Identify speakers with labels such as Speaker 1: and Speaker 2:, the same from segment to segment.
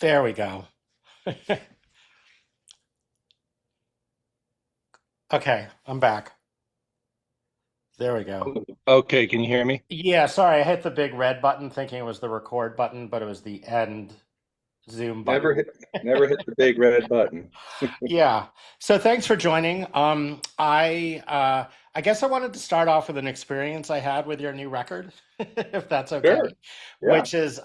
Speaker 1: There we go. Okay, I'm back. There we go.
Speaker 2: Okay, can you hear me?
Speaker 1: Yeah, sorry, I hit the big red button thinking it was the record button, but it was the end zoom
Speaker 2: Never
Speaker 1: button.
Speaker 2: hit, never hit the big red button.
Speaker 1: Yeah. So thanks for joining. I guess I wanted to start off with an experience I had with your new record, if that's okay.
Speaker 2: Sure. Yeah.
Speaker 1: Which is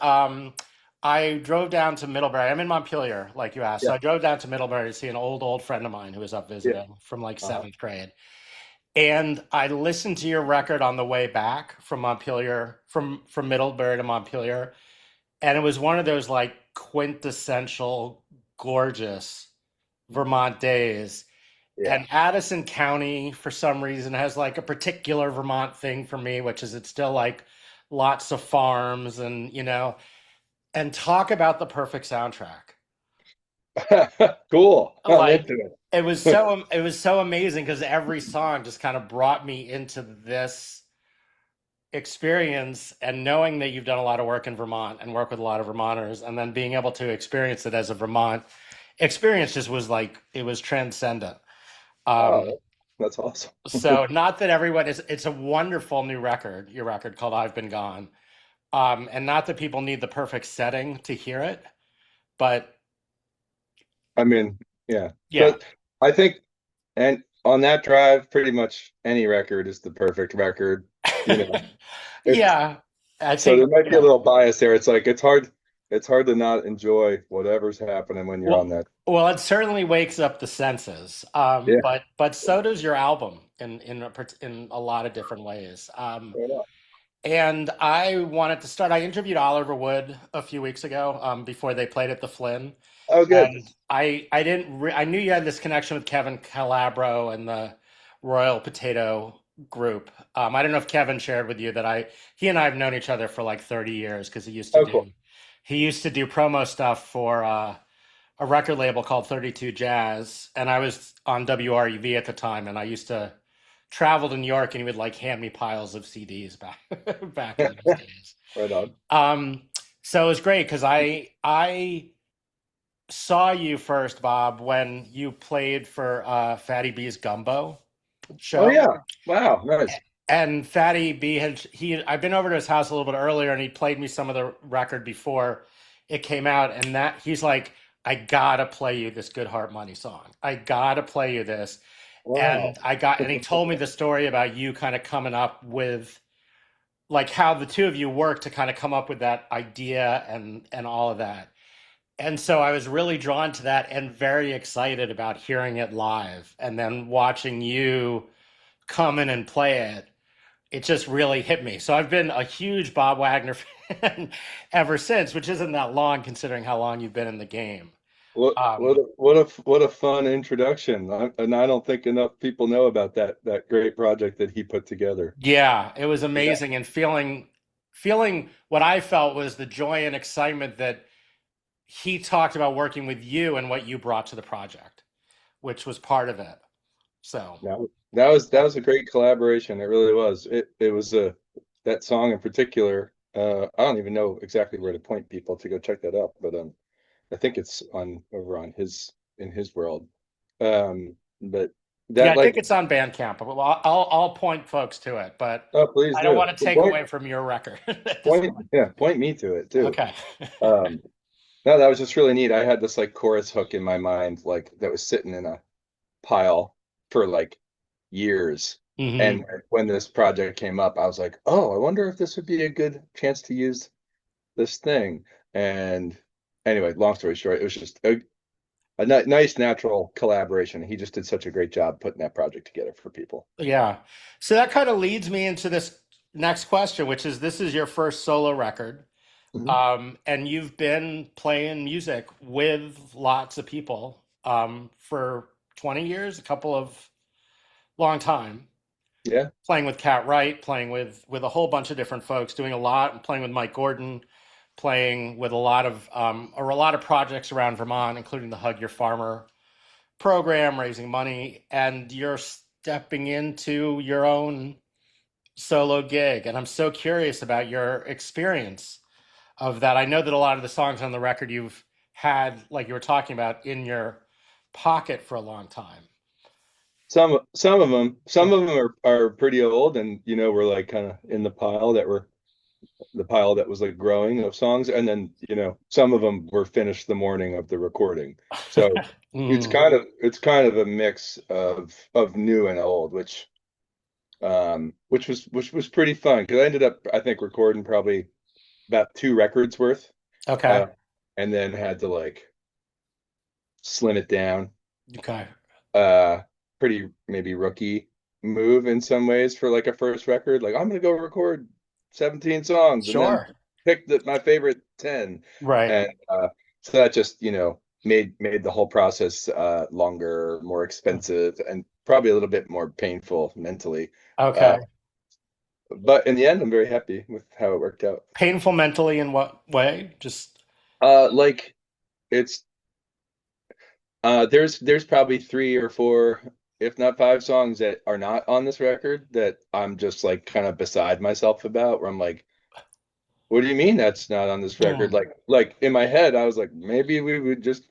Speaker 1: I drove down to Middlebury. I'm in Montpelier, like you asked. So
Speaker 2: Yeah.
Speaker 1: I drove down to Middlebury to see an old friend of mine who was up
Speaker 2: Yeah.
Speaker 1: visiting from like
Speaker 2: Uh-huh.
Speaker 1: seventh grade. And I listened to your record on the way back from Montpelier, from Middlebury to Montpelier, and it was one of those like quintessential gorgeous Vermont days.
Speaker 2: Yeah.
Speaker 1: And Addison County, for some reason, has like a particular Vermont thing for me, which is it's still like lots of farms and, and talk about the perfect soundtrack.
Speaker 2: Cool. I'm
Speaker 1: Like
Speaker 2: into it.
Speaker 1: it was so amazing because every song just kind of brought me into this experience and knowing that you've done a lot of work in Vermont and work with a lot of Vermonters and then being able to experience it as a Vermont experience just was like it was transcendent. Um,
Speaker 2: Oh, that's awesome.
Speaker 1: so not that everyone is it's a wonderful new record, your record called I've Been Gone. And not that people need the perfect setting to hear it, but
Speaker 2: I mean, yeah.
Speaker 1: yeah.
Speaker 2: But I think, and on that drive, pretty much any record is the perfect record. You know, it's
Speaker 1: Yeah. I
Speaker 2: so
Speaker 1: think,
Speaker 2: there might be a little bias there. It's like it's hard to not enjoy whatever's happening when you're on
Speaker 1: well,
Speaker 2: that.
Speaker 1: well, it certainly wakes up the senses.
Speaker 2: Yeah.
Speaker 1: But so does your album in a lot of different ways.
Speaker 2: Right on.
Speaker 1: And I wanted to start. I interviewed Oliver Wood a few weeks ago, before they played at the Flynn,
Speaker 2: Oh, good.
Speaker 1: and I knew you had this connection with Kevin Calabro and the Royal Potato Group. I don't know if Kevin shared with you that he and I have known each other for like 30 years because
Speaker 2: Oh, cool.
Speaker 1: he used to do promo stuff for a record label called 32 Jazz, and I was on WRUV at the time, and I used to travel to New York, and he would like hand me piles of CDs back back in those days.
Speaker 2: Right on.
Speaker 1: Um, so it was great because I saw you first, Bob, when you played for Fatty B's Gumbo
Speaker 2: Oh
Speaker 1: show.
Speaker 2: yeah. Wow. Nice.
Speaker 1: And Fatty B I've been over to his house a little bit earlier and he played me some of the record before it came out and that he's like, I gotta play you this Good Heart Money song. I gotta play you this.
Speaker 2: Wow.
Speaker 1: And he told me the story about you kind of coming up with like how the two of you worked to kind of come up with that idea and all of that. And so I was really drawn to that and very excited about hearing it live and then watching you come in and play it. It just really hit me. So I've been a huge Bob Wagner fan ever since, which isn't that long considering how long you've been in the game.
Speaker 2: What what
Speaker 1: Um,
Speaker 2: a, what a what a fun introduction. And I don't think enough people know about that great project that he put together.
Speaker 1: yeah, it was
Speaker 2: Yeah.
Speaker 1: amazing and feeling what I felt was the joy and excitement that he talked about working with you and what you brought to the project, which was part of it. So,
Speaker 2: That was a great collaboration. It really was. It was a that song in particular. I don't even know exactly where to point people to go check that out, but I think it's on over on his in his world. But
Speaker 1: yeah,
Speaker 2: that
Speaker 1: I think
Speaker 2: like
Speaker 1: it's on Bandcamp. Well, I'll point folks to it, but
Speaker 2: oh please
Speaker 1: I don't
Speaker 2: do.
Speaker 1: want to
Speaker 2: Well,
Speaker 1: take away from your record at this
Speaker 2: point
Speaker 1: point.
Speaker 2: yeah, point me to it too.
Speaker 1: Okay.
Speaker 2: Um, no, that was just really neat. I had this like chorus hook in my mind, like that was sitting in a pile for like years.
Speaker 1: Hmm.
Speaker 2: And when this project came up, I was like, oh, I wonder if this would be a good chance to use this thing. And anyway, long story short, it was just a nice natural collaboration. He just did such a great job putting that project together for people.
Speaker 1: Yeah. So that kind of leads me into this next question, which is this is your first solo record.
Speaker 2: Mhm.
Speaker 1: And you've been playing music with lots of people for 20 years, a couple of long time,
Speaker 2: Yeah.
Speaker 1: playing with Cat Wright, playing with a whole bunch of different folks, doing a lot, playing with Mike Gordon, playing with a lot of projects around Vermont, including the Hug Your Farmer program, raising money, and you're stepping into your own solo gig. And I'm so curious about your experience of that. I know that a lot of the songs on the record you've had, like you were talking about, in your pocket for a long time.
Speaker 2: Some
Speaker 1: Yeah.
Speaker 2: of them are pretty old, and we're like kind of in the pile that was like growing of songs, and then some of them were finished the morning of the recording. So
Speaker 1: Mm,
Speaker 2: it's kind of a mix of new and old, which was pretty fun because I ended up, I think, recording probably about two records worth,
Speaker 1: okay.
Speaker 2: uh, and then had to like slim it down.
Speaker 1: Okay.
Speaker 2: Uh, Pretty maybe rookie move in some ways for like a first record. Like I'm gonna go record 17 songs and then
Speaker 1: Sure.
Speaker 2: pick my favorite 10,
Speaker 1: Right.
Speaker 2: and so that just made the whole process longer, more expensive, and probably a little bit more painful mentally. Uh,
Speaker 1: Okay.
Speaker 2: but in the end, I'm very happy with how it worked out.
Speaker 1: Painful mentally in what way? Just
Speaker 2: Like it's there's probably three or four, if not five songs that are not on this record that I'm just like kind of beside myself about, where I'm like, what do you mean that's not on this record?
Speaker 1: mm,
Speaker 2: Like in my head, I was like, maybe we would just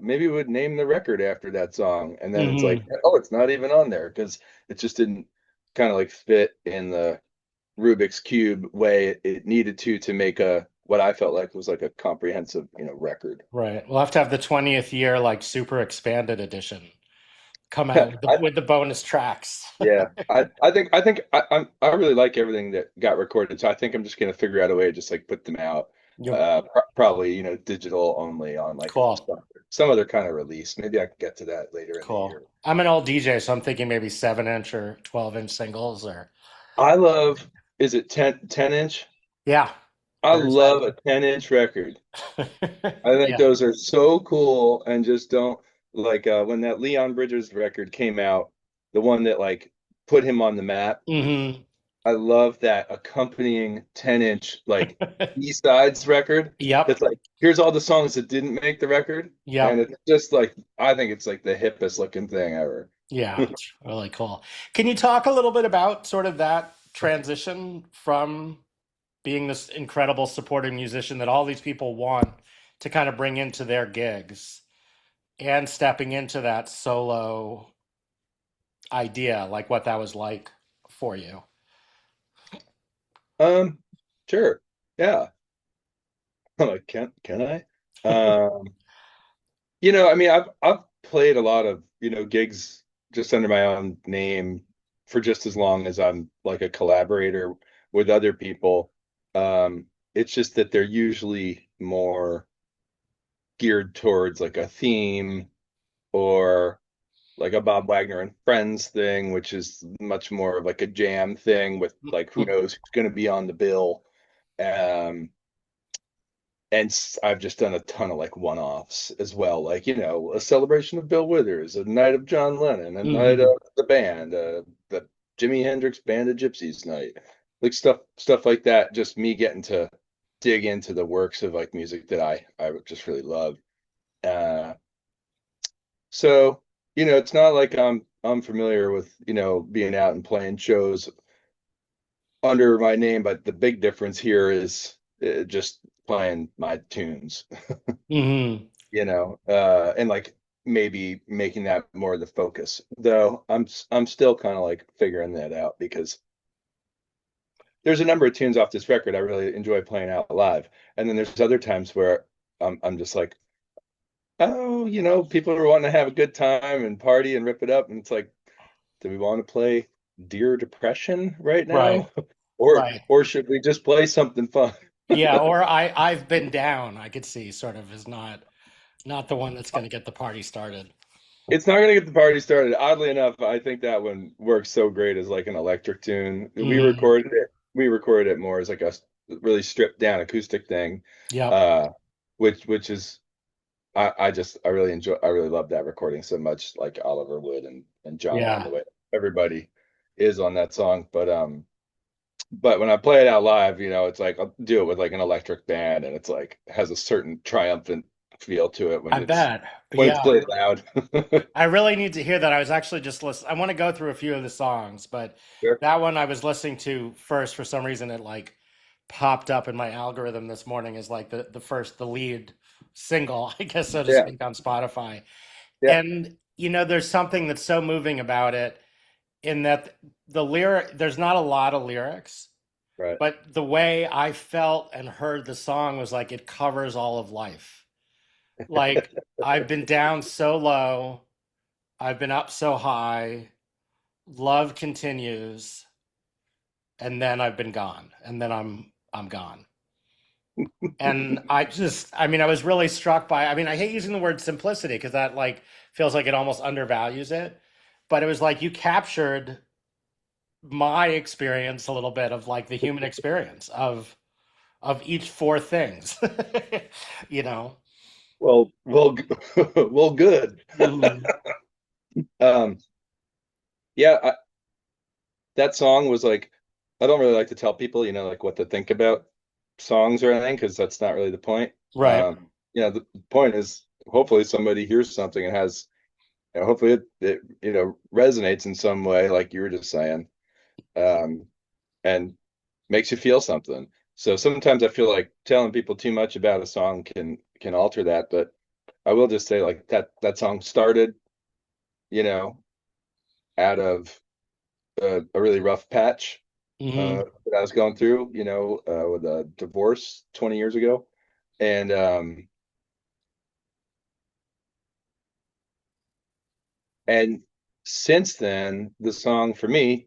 Speaker 2: maybe we would name the record after that song. And then it's like,
Speaker 1: hmm
Speaker 2: oh, it's not even on there because it just didn't kind of like fit in the Rubik's Cube way it needed to make a what I felt like was like a comprehensive, record.
Speaker 1: right. We'll have to have the 20th year like super expanded edition come out with
Speaker 2: I,
Speaker 1: the bonus tracks.
Speaker 2: Yeah, I really like everything that got recorded, so I think I'm just gonna figure out a way to just like put them out,
Speaker 1: Yep.
Speaker 2: probably digital only on like
Speaker 1: Cool.
Speaker 2: some other kind of release. Maybe I can get to that later in the
Speaker 1: Cool.
Speaker 2: year.
Speaker 1: I'm an old DJ, so I'm thinking maybe 7 inch or 12 inch singles or
Speaker 2: I love, is it 10 inch?
Speaker 1: yeah,
Speaker 2: I
Speaker 1: there's that
Speaker 2: love a 10-inch record.
Speaker 1: too.
Speaker 2: I think
Speaker 1: Yeah.
Speaker 2: those are so cool and just don't like when that Leon Bridges record came out, the one that like put him on the map.
Speaker 1: hmm
Speaker 2: I love that accompanying 10-inch like B-sides record.
Speaker 1: Yep.
Speaker 2: That's like, here's all the songs that didn't make the record. And
Speaker 1: Yep.
Speaker 2: it's just like, I think it's like the hippest looking thing ever.
Speaker 1: Yeah, it's really cool. Can you talk a little bit about sort of that transition from being this incredible supporting musician that all these people want to kind of bring into their gigs and stepping into that solo idea, like what that was like for you?
Speaker 2: Um, sure. Yeah. Like, can I? Um, I mean, I've played a lot of, gigs just under my own name for just as long as I'm like a collaborator with other people. It's just that they're usually more geared towards like a theme or like a Bob Wagner and Friends thing, which is much more of like a jam thing with like who knows who's going to be on the bill. Um, and I've just done a ton of like one-offs as well, like a celebration of Bill Withers, a night of John Lennon, a night of
Speaker 1: hmm
Speaker 2: the band, the Jimi Hendrix Band of Gypsies night, like stuff like that. Just me getting to dig into the works of like music that I just really love. Uh, so it's not like I'm familiar with being out and playing shows under my name, but the big difference here is just playing my tunes,
Speaker 1: hmm
Speaker 2: and like maybe making that more the focus. Though I'm still kind of like figuring that out because there's a number of tunes off this record I really enjoy playing out live, and then there's other times where I'm just like, oh, people are wanting to have a good time and party and rip it up, and it's like, do we want to play Dear Depression right
Speaker 1: Right.
Speaker 2: now, or
Speaker 1: Right.
Speaker 2: or should we just play something fun?
Speaker 1: Yeah, or I've been down, I could see sort of is not the one that's going to get the party started.
Speaker 2: It's not going to get the party started. Oddly enough, I think that one works so great as like an electric tune.
Speaker 1: hmm
Speaker 2: We recorded it more as like a really stripped down acoustic thing,
Speaker 1: Yep.
Speaker 2: uh, which is I really enjoy. I really love that recording so much. Like Oliver Wood and John Lennon,
Speaker 1: Yeah.
Speaker 2: the way everybody is on that song. But when I play it out live, it's like I'll do it with like an electric band, and it's like has a certain triumphant feel to it
Speaker 1: I bet.
Speaker 2: when it's
Speaker 1: Yeah.
Speaker 2: played loud.
Speaker 1: I really need to hear that. I was actually just listening. I want to go through a few of the songs, but
Speaker 2: Sure.
Speaker 1: that one I was listening to first for some reason it like popped up in my algorithm this morning as like the lead single, I guess so to
Speaker 2: Yeah,
Speaker 1: speak, on Spotify.
Speaker 2: yeah,
Speaker 1: And there's something that's so moving about it in that there's not a lot of lyrics,
Speaker 2: right.
Speaker 1: but the way I felt and heard the song was like it covers all of life. Like I've been down so low, I've been up so high, love continues, and then I've been gone, and then I'm gone. And I mean, I was really struck by, I mean, I hate using the word simplicity because that like feels like it almost undervalues it. But it was like you captured my experience a little bit of like the human experience of each four things, you know?
Speaker 2: Well, good.
Speaker 1: Mhm.
Speaker 2: Um, yeah, that song was like, I don't really like to tell people, like what to think about songs or anything, because that's not really the point.
Speaker 1: Right.
Speaker 2: The point is hopefully somebody hears something and has, hopefully it resonates in some way, like you were just saying, um, and makes you feel something. So sometimes I feel like telling people too much about a song can alter that, but I will just say like that song started, you know, out of a really rough patch
Speaker 1: Hmm.
Speaker 2: that I was going through, with a divorce 20 years ago. And since then, the song for me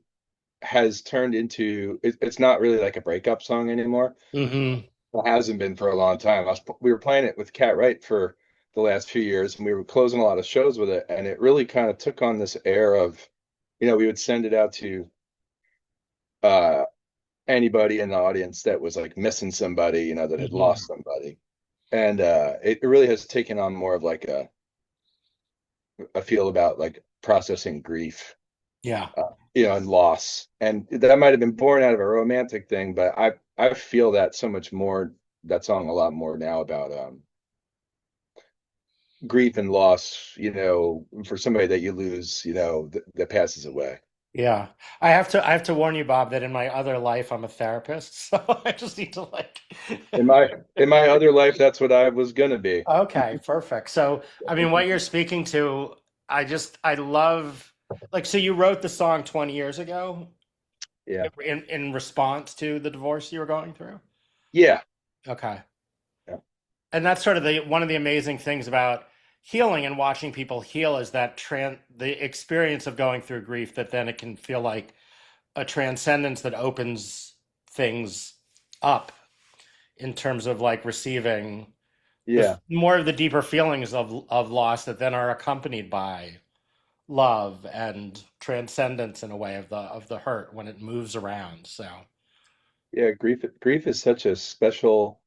Speaker 2: has turned into it's not really like a breakup song anymore.
Speaker 1: Hmm.
Speaker 2: It hasn't been for a long time. We were playing it with Cat Wright for the last few years, and we were closing a lot of shows with it, and it really kind of took on this air of, we would send it out to uh anybody in the audience that was like missing somebody, that had
Speaker 1: Hmm.
Speaker 2: lost somebody. And it really has taken on more of like a feel about like processing grief,
Speaker 1: Yeah.
Speaker 2: and loss. And that might have been born out of a romantic thing, but I feel that so much more, that song a lot more now about grief and loss, for somebody that you lose, that passes away.
Speaker 1: Yeah. I have to warn you, Bob, that in my other life I'm a therapist. So I just need to like
Speaker 2: In my other life, that's what I was gonna be.
Speaker 1: Okay, perfect. So, I mean, what you're speaking to, I love, like, so you wrote the song 20 years ago
Speaker 2: Yeah.
Speaker 1: in response to the divorce you were going through?
Speaker 2: Yeah.
Speaker 1: Okay.
Speaker 2: Yeah.
Speaker 1: And that's sort of one of the amazing things about healing and watching people heal is that the experience of going through grief that then it can feel like a transcendence that opens things up in terms of like receiving the
Speaker 2: Yeah.
Speaker 1: more of the deeper feelings of loss that then are accompanied by love and transcendence in a way of the hurt when it moves around. So,
Speaker 2: Yeah. Grief is such a special.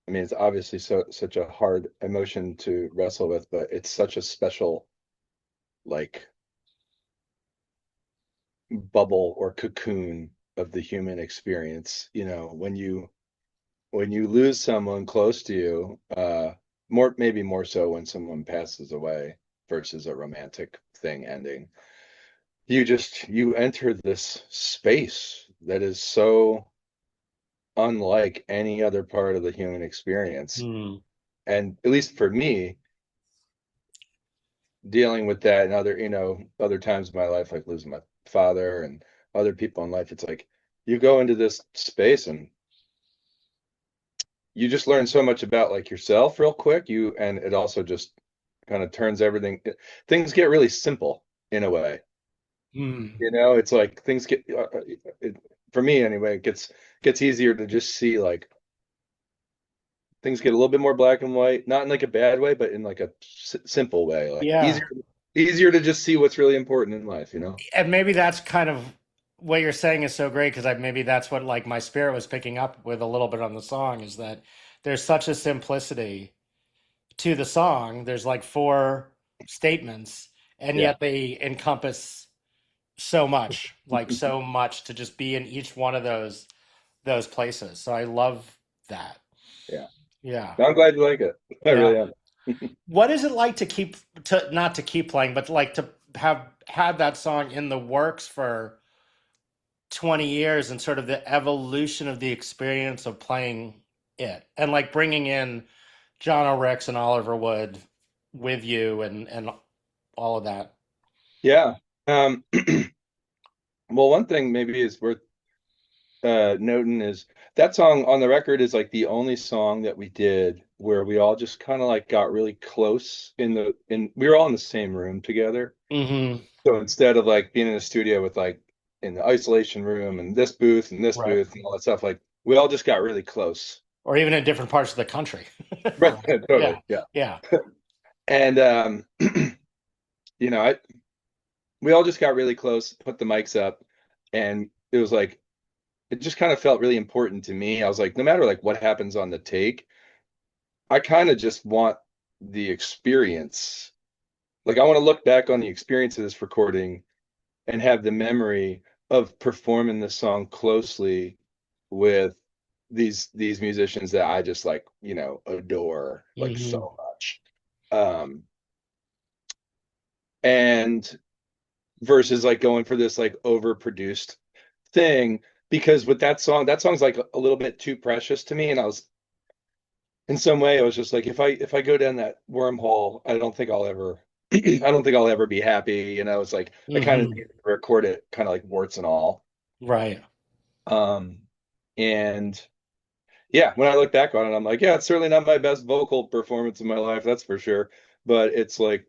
Speaker 2: I mean, it's obviously such a hard emotion to wrestle with, but it's such a special like bubble or cocoon of the human experience. When you lose someone close to you, maybe more so when someone passes away versus a romantic thing ending. You enter this space that is so unlike any other part of the human experience.
Speaker 1: hmm.
Speaker 2: And at least for me, dealing with that and other times in my life, like losing my father and other people in life, it's like you go into this space and you just learn so much about like yourself real quick. And it also just kind of turns everything, things get really simple in a way.
Speaker 1: Hmm.
Speaker 2: It's like things get, for me anyway, it gets easier to just see like things get a little bit more black and white, not in like a bad way, but in like a simple way, like
Speaker 1: Yeah.
Speaker 2: easier to just see what's really important in life.
Speaker 1: And maybe that's kind of what you're saying is so great because maybe that's what like my spirit was picking up with a little bit on the song is that there's such a simplicity to the song. There's like four statements, and
Speaker 2: Yeah,
Speaker 1: yet they encompass so much, like so much to just be in each one of those places. So I love that.
Speaker 2: yeah.
Speaker 1: Yeah.
Speaker 2: No, I'm glad you like it. I really
Speaker 1: Yeah.
Speaker 2: am.
Speaker 1: What is it like to not to keep playing, but like to have had that song in the works for 20 years and sort of the evolution of the experience of playing it and like bringing in John O'Ricks and Oliver Wood with you and all of that.
Speaker 2: Yeah. Um, well, one thing maybe is worth noting is that song on the record is like the only song that we did where we all just kind of like got really close in we were all in the same room together.
Speaker 1: Hmm.
Speaker 2: So instead of like being in a studio with like in the isolation room and this
Speaker 1: Right.
Speaker 2: booth and all that stuff, like we all just got really close.
Speaker 1: Or even in different parts of the country.
Speaker 2: Right.
Speaker 1: Yeah.
Speaker 2: Totally. Yeah.
Speaker 1: Yeah.
Speaker 2: And you know, we all just got really close, put the mics up, and it was like it just kind of felt really important to me. I was like, no matter like what happens on the take, I kind of just want the experience. Like I want to look back on the experience of this recording and have the memory of performing the song closely with these musicians that I just like, adore like
Speaker 1: Hmm.
Speaker 2: so much. Um and versus like going for this like overproduced thing because with that song's like a little bit too precious to me and I was in some way I was just like if I go down that wormhole I don't think I'll ever I don't think I'll ever be happy, it's like I kind of
Speaker 1: Hmm.
Speaker 2: record it kind of like warts and all.
Speaker 1: Right.
Speaker 2: um and yeah, when I look back on it I'm like, yeah, it's certainly not my best vocal performance in my life, that's for sure, but it's like,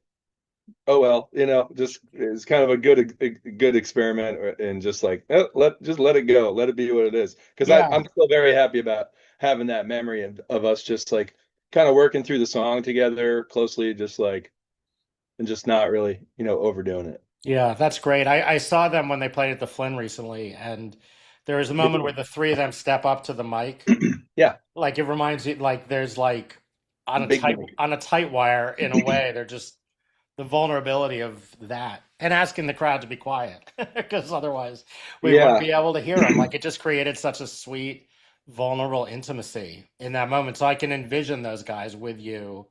Speaker 2: oh well, just it's kind of a good experiment, and just like let it go, let it be what it is. Because
Speaker 1: Yeah.
Speaker 2: I'm still very happy about having that memory of us just like kind of working through the song together closely, just like and just not really overdoing it.
Speaker 1: Yeah. That's great. I saw them when they played at the Flynn recently, and there was a
Speaker 2: They
Speaker 1: moment where
Speaker 2: do.
Speaker 1: the three of them step up to the mic.
Speaker 2: Yeah,
Speaker 1: Like it reminds you, like there's like
Speaker 2: big mic.
Speaker 1: on a tight wire in a way. They're just the vulnerability of that and asking the crowd to be quiet because otherwise we wouldn't
Speaker 2: Yeah,
Speaker 1: be able to hear them. Like it just created such a sweet, vulnerable intimacy in that moment. So I can envision those guys with you,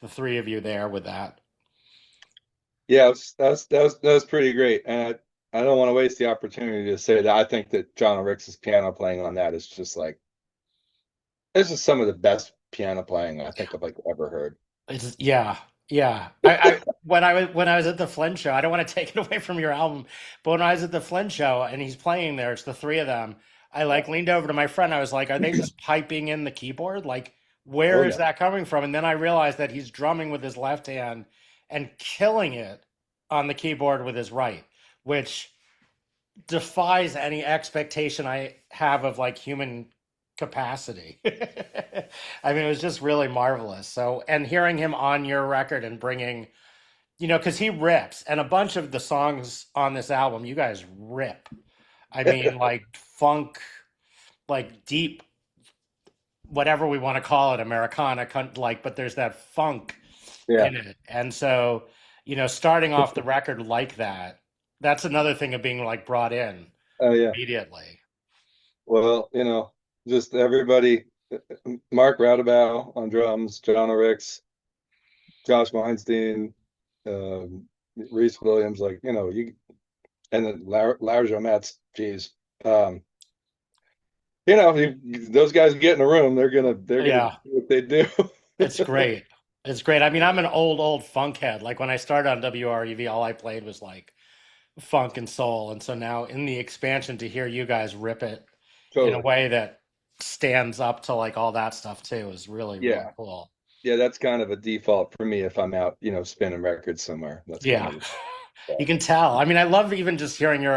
Speaker 1: the three of you there with that.
Speaker 2: yeah, that was pretty great, and I don't want to waste the opportunity to say that I think that John O'Ricks's piano playing on that is just like this is some of the best piano playing I think I've like ever heard.
Speaker 1: It's, yeah, yeah. When I was at the Flynn show, I don't want to take it away from your album, but when I was at the Flynn show and he's playing there, it's the three of them. I like leaned over to my friend. I was like, "Are they just piping in the keyboard? Like, where
Speaker 2: Oh
Speaker 1: is
Speaker 2: yeah.
Speaker 1: that coming from?" And then I realized that he's drumming with his left hand and killing it on the keyboard with his right, which defies any expectation I have of like human capacity. I mean, it was just really marvelous. So, and hearing him on your record and bringing, because he rips, and a bunch of the songs on this album, you guys rip. I mean, like funk, like deep, whatever we want to call it, Americana, like, but there's that funk
Speaker 2: Yeah.
Speaker 1: in it. And so, starting off the record like that, that's another thing of being like brought in
Speaker 2: Oh yeah.
Speaker 1: immediately.
Speaker 2: Well, just everybody, Mark Radabow on drums, John O'Ricks, Josh Weinstein, Reese Williams, like, and then Larry Metz, geez. Um, those guys get in a room, they're gonna do
Speaker 1: Yeah,
Speaker 2: what they do.
Speaker 1: it's great. It's great. I mean, I'm an old funk head. Like when I started on WREV, all I played was like funk and soul. And so now in the expansion to hear you guys rip it in a
Speaker 2: Totally.
Speaker 1: way that stands up to like all that stuff too is really, really
Speaker 2: Yeah.
Speaker 1: cool.
Speaker 2: Yeah, that's kind of a default for me if I'm out, spinning records somewhere. That's kind
Speaker 1: Yeah.
Speaker 2: of
Speaker 1: You can tell. I mean, I love even just hearing your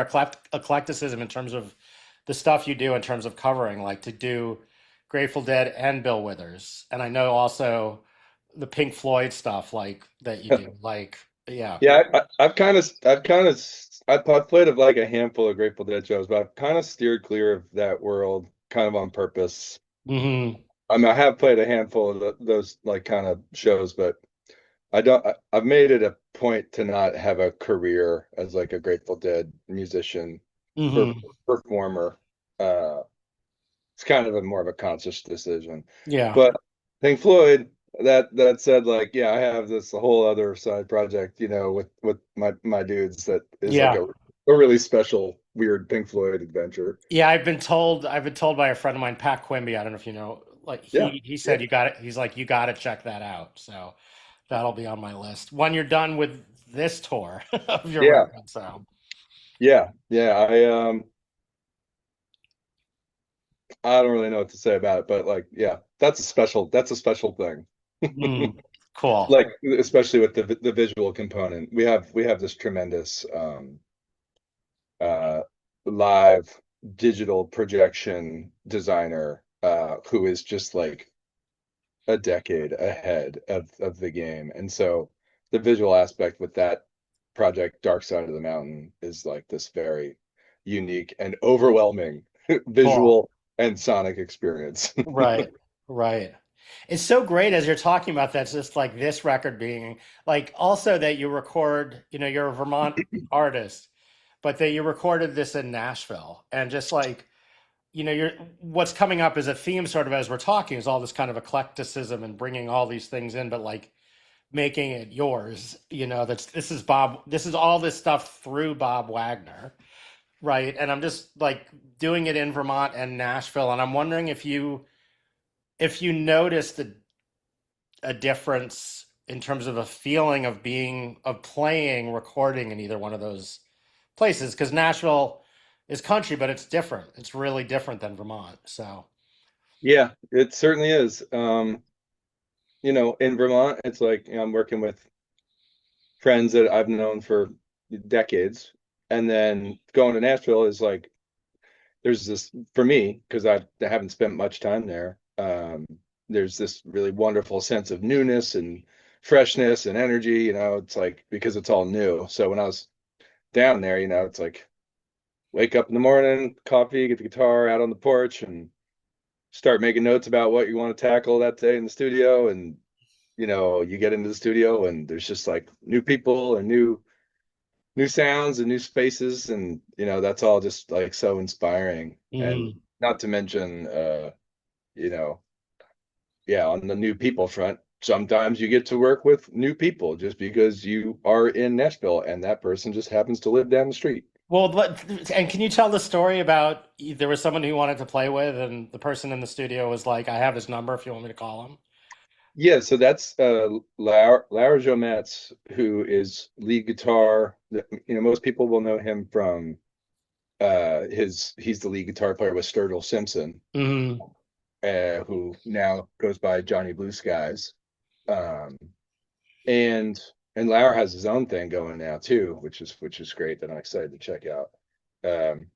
Speaker 1: eclecticism in terms of the stuff you do in terms of covering, like to do Grateful Dead and Bill Withers. And I know also the Pink Floyd stuff like that you do. Like, yeah.
Speaker 2: Yeah, I've played of like a handful of Grateful Dead shows, but I've kind of steered clear of that world kind of on purpose.
Speaker 1: Hmm.
Speaker 2: I mean, I have played a handful of those like kind of shows, but I've made it a point to not have a career as like a Grateful Dead musician, per,
Speaker 1: Hmm.
Speaker 2: performer. Uh, it's kind of a more of a conscious decision.
Speaker 1: Yeah.
Speaker 2: But Pink Floyd, that said, like, yeah, I have this whole other side project, with my dudes that is like
Speaker 1: Yeah.
Speaker 2: a really special weird Pink Floyd adventure.
Speaker 1: Yeah, I've been told by a friend of mine, Pat Quimby. I don't know if you know, like
Speaker 2: Yeah,
Speaker 1: he
Speaker 2: yeah,
Speaker 1: said you got it. He's like, you got to check that out. So that'll be on my list when you're done with this tour of your
Speaker 2: yeah,
Speaker 1: record. So,
Speaker 2: yeah. I don't really know what to say about it, but like, yeah, that's a special thing.
Speaker 1: mm, cool.
Speaker 2: Like, especially with the visual component, we have this tremendous uh live digital projection designer who is just like a decade ahead of the game. And so the visual aspect with that project, Dark Side of the Mountain, is like this very unique and overwhelming
Speaker 1: Cool.
Speaker 2: visual and sonic experience.
Speaker 1: Right. Right. It's so great as you're talking about that. It's just like this record being like also that you record, you know, you're a Vermont artist, but that you recorded this in Nashville and just like, you know, you're what's coming up as a theme sort of as we're talking is all this kind of eclecticism and bringing all these things in, but like making it yours, you know, this is all this stuff through Bob Wagner, right? And I'm just like doing it in Vermont and Nashville. And I'm wondering if you noticed a difference in terms of a feeling of being of playing recording in either one of those places because Nashville is country but it's different, it's really different than Vermont. So
Speaker 2: Yeah, it certainly is. In Vermont, it's like, I'm working with friends that I've known for decades. And then going to Nashville is like, there's this, for me, because I haven't spent much time there. There's this really wonderful sense of newness and freshness and energy. It's like, because it's all new. So when I was down there, it's like wake up in the morning, coffee, get the guitar out on the porch, and start making notes about what you want to tackle that day in the studio. And you get into the studio and there's just like new people and new sounds and new spaces, and that's all just like so inspiring. And
Speaker 1: mhm.
Speaker 2: not to mention, you know yeah, on the new people front, sometimes you get to work with new people just because you are in Nashville and that person just happens to live down the street.
Speaker 1: Well, and can you tell the story about there was someone who wanted to play with and the person in the studio was like, I have his number if you want me to call him.
Speaker 2: Yeah, so that's Laura Jometz, who is lead guitar. Most people will know him from he's the lead guitar player with Sturgill Simpson,
Speaker 1: Hmm.
Speaker 2: who now goes by Johnny Blue Skies. Um, and Lauer has his own thing going now too, which is great that I'm excited to check out. Um,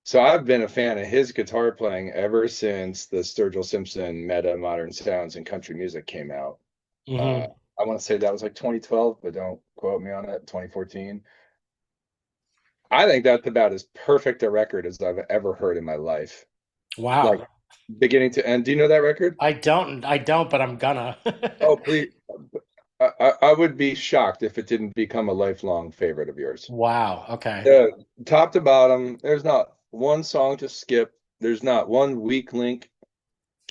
Speaker 2: so I've been a fan of his guitar playing ever since the Sturgill Simpson Meta Modern Sounds and Country Music came out. Uh,
Speaker 1: Hmm.
Speaker 2: I want to say that was like 2012, but don't quote me on it. 2014. I think that's about as perfect a record as I've ever heard in my life. Like
Speaker 1: Wow.
Speaker 2: beginning to end. Do you know that record?
Speaker 1: I don't, but I'm gonna.
Speaker 2: Oh, please. I would be shocked if it didn't become a lifelong favorite of yours.
Speaker 1: Wow. Okay.
Speaker 2: Uh, Top to bottom, there's not one song to skip. There's not one weak link.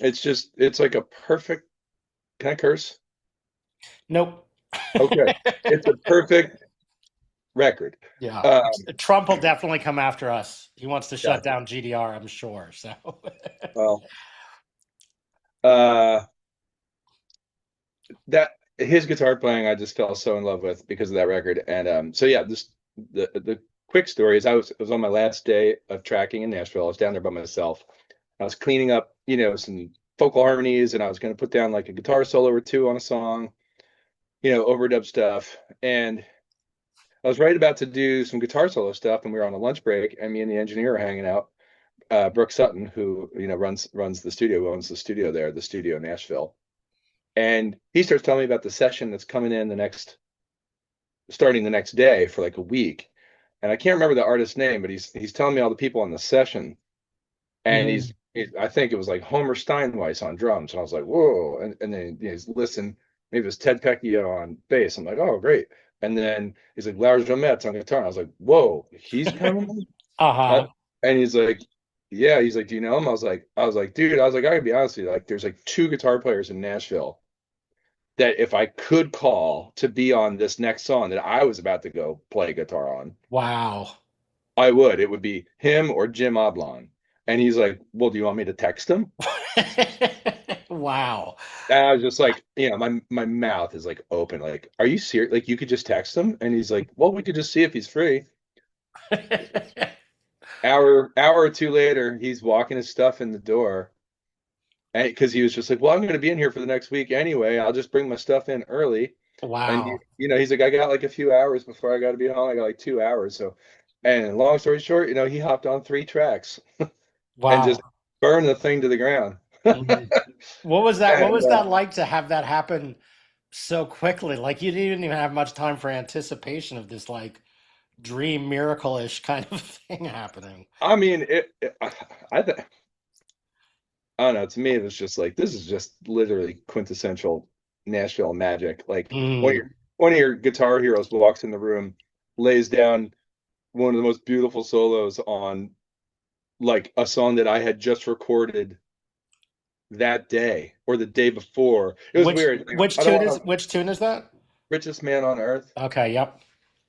Speaker 2: It's like a perfect. Can I curse?
Speaker 1: Nope.
Speaker 2: Okay. It's a perfect record.
Speaker 1: Yeah.
Speaker 2: Uh,
Speaker 1: Trump will definitely come after us. He wants to
Speaker 2: yeah.
Speaker 1: shut down GDR, I'm sure. So,
Speaker 2: Well, uh, that his guitar playing, I just fell so in love with because of that record. And so yeah, the quick story is it was on my last day of tracking in Nashville. I was down there by myself. I was cleaning up, some vocal harmonies, and I was going to put down like a guitar solo or two on a song, overdub stuff. And I was right about to do some guitar solo stuff, and we were on a lunch break, and me and the engineer were hanging out. Brooke Sutton, who runs the studio, owns the studio there, the studio in Nashville, and he starts telling me about the session that's coming in starting the next day for like a week. And I can't remember the artist's name, but he's telling me all the people on the session, and
Speaker 1: mhm.
Speaker 2: I think it was like Homer Steinweiss on drums, and I was like, whoa. And then he's listen, maybe it was Ted Pecchio on bass. I'm like, oh great. And then he's like Lars Jometz on guitar, and I was like, whoa, he's coming. Uh,
Speaker 1: Uh-huh.
Speaker 2: and he's like, yeah, he's like, do you know him? I was like, dude, I gotta be honest with you, like, there's like two guitar players in Nashville that if I could call to be on this next song that I was about to go play guitar on,
Speaker 1: Wow.
Speaker 2: I would. It would be him or Jim Oblong. And he's like, "Well, do you want me to text him?"
Speaker 1: Wow.
Speaker 2: And I was just like, my mouth is like open. Like, are you serious? Like, you could just text him? And he's like, "Well, we could just see if he's free." Hour or two later, he's walking his stuff in the door. And because he was just like, "Well, I'm going to be in here for the next week anyway. I'll just bring my stuff in early." And
Speaker 1: Wow.
Speaker 2: he's like, "I got like a few hours before I got to be home. I got like 2 hours." So, and long story short, he hopped on 3 tracks and just
Speaker 1: Wow.
Speaker 2: burned the thing to the ground.
Speaker 1: Mhm. What was that? What
Speaker 2: And
Speaker 1: was that like to have that happen so quickly? Like you didn't even have much time for anticipation of this like dream miracle-ish kind of thing happening.
Speaker 2: I mean, I, th I don't know. To me, it was just like this is just literally quintessential Nashville magic. Like
Speaker 1: Mm.
Speaker 2: one of your guitar heroes walks in the room, lays down one of the most beautiful solos on like a song that I had just recorded that day or the day before. It was
Speaker 1: Which
Speaker 2: weird. I don't want to
Speaker 1: which tune is that?
Speaker 2: richest man on earth.
Speaker 1: Okay, yep.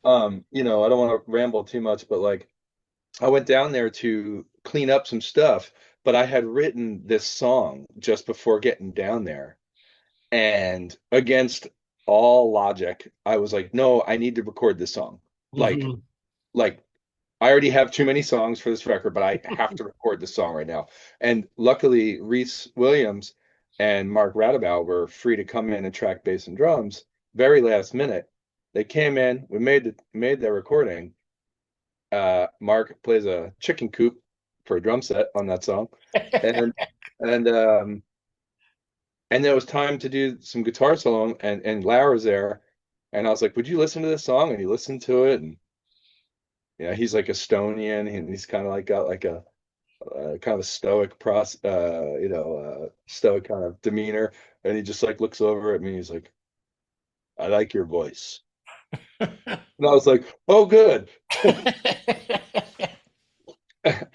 Speaker 2: I don't want to ramble too much, but like I went down there to clean up some stuff, but I had written this song just before getting down there. And against all logic, I was like, no, I need to record this song. Like,
Speaker 1: Hmm.
Speaker 2: like I already have too many songs for this record, but I have to record this song right now. And luckily, Reese Williams and Mark Radabow were free to come in and track bass and drums very last minute. They came in, we made the recording. Mark plays a chicken coop for a drum set on that song. And and um and then it was time to do some guitar solo and Lara was there and I was like, "Would you listen to this song?" And he listened to it and he's like Estonian and he's kind of like got like a kind of a stoic kind of demeanor and he just like looks over at me he's like, "I like your voice." And I was like, "Oh, good."